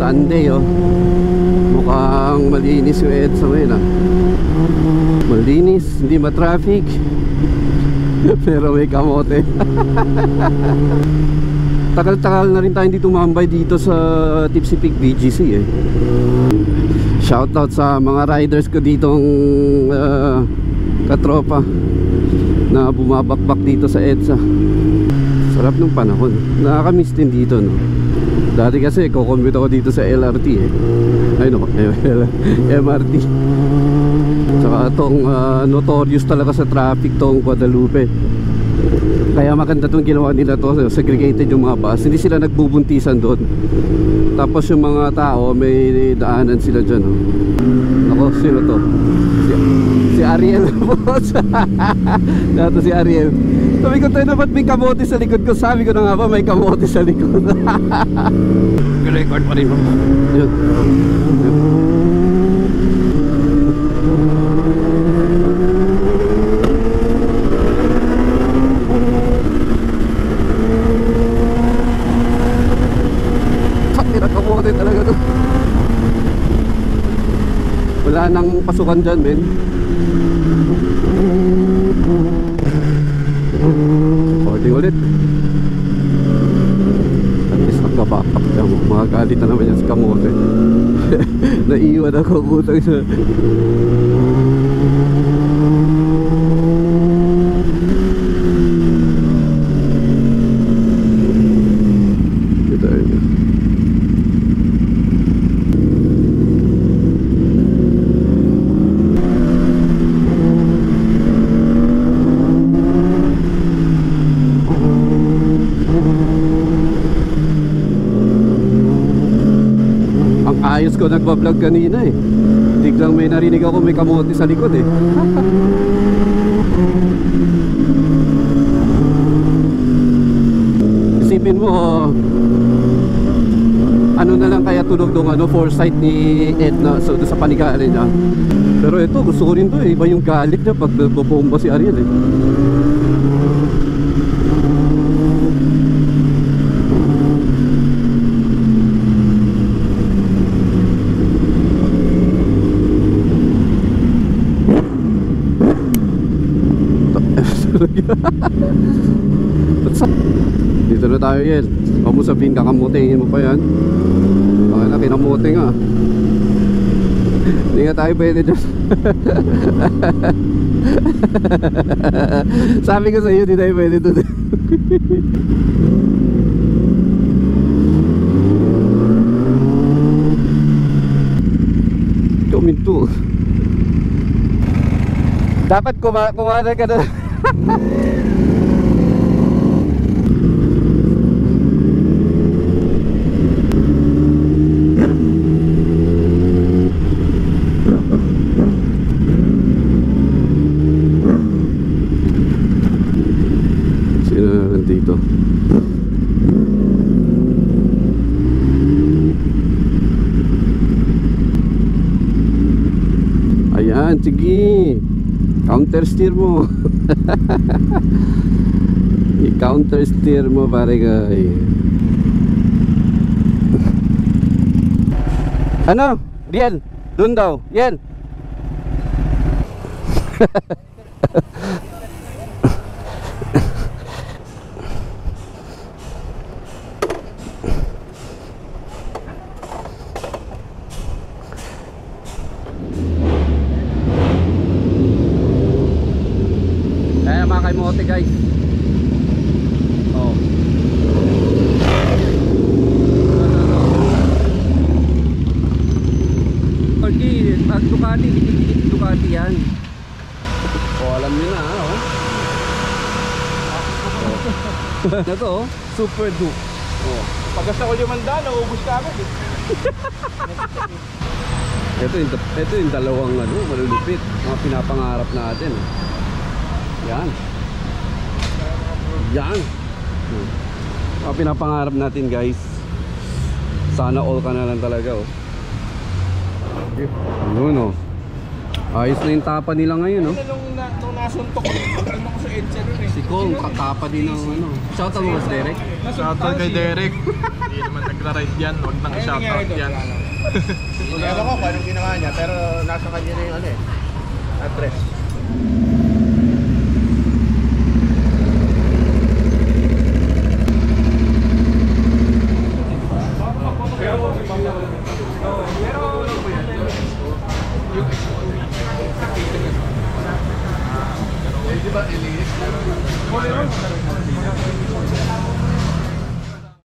Sunday oh. Mukhang malinis yung EDSA ngayon ah. Malinis, hindi ma-traffic. Pero may kamote. Tagal-tagal na rin tayo hindi tumambay dito sa Tipsy Peak BGC eh. Shoutout sa mga riders ko ditong katropa na bumabakbak dito sa EDSA. Sarap ng panahon. Nakakamiss din dito no. Dati kasi kukommute ako dito sa LRT eh. Ay no, MRT. Saka itong notorious talaga sa traffic tong Guadalupe. Kaya maganda itong ginawa nila to, segregated yung mga bus. Hindi sila nagbubuntisan doon. Tapos yung mga tao may daanan sila dyan oh. Ako, sino to? Si Ariel po. Dato si Ariel. Sabi ko tayo na ba't may kamote sa likod ko? Sabi ko na nga ba may kamote sa likod. Record pa rin po. Yun. Kamote talaga to. Wala nang pasukan dyan men. Recording ulit. At least nagka-backup lang. Makagalit na naman yan sa kamote. Naiwan ako utang sa ayos ko nagbablog kanina eh. Biglang may narinig ako may kamote sa likod eh. Isipin mo ano na lang kaya tunog ng foresight ni Edna so, sa panigala niya. Pero ito gusto ko rin to eh. Iba yung galit niya pag bobomba si Ariel eh. Dito na tayo Yel. Huwag mo sabihin kakamutengin mo pa yan. Baka na kinamuti nga. Hindi nga tayo pwede dyan. Sabi ko sa iyo hindi tayo pwede doon. Kuminto. Dapat kumana ka na. Sino na nandito? Ayan, sige. Counter steer mo. I-counter steer mo pare guy. Ano? Riel, doon daw. Riel. Kaya mga kaimote guys. Oh. Pag Ducati, dikit-dikit Ducati yan. Oh, alam nyo na oh. Na to oh, Super Duke. Oh. Pagkasta ko 500, naubos ka agad eh. Ito yung dalawang malulupit, mga pinapangarap natin. Yan. Yan. Mga pinapangarap natin guys. Sana all ka na lang talaga oh. Ayun oh. Ayos na yung tapa nila ngayon oh. Nung nasuntok ko sa EDSA nun eh. Si Kong, kakapa din ng ano. Shoutout mo, Derek. Shoutout kay Derek. Hindi naman nagra-ride yan. Huwag nang shoutout yan. Ewan ko kung anong ginawa niya, pero nasa kanya na yung ano eh, address. Di ba, Elias?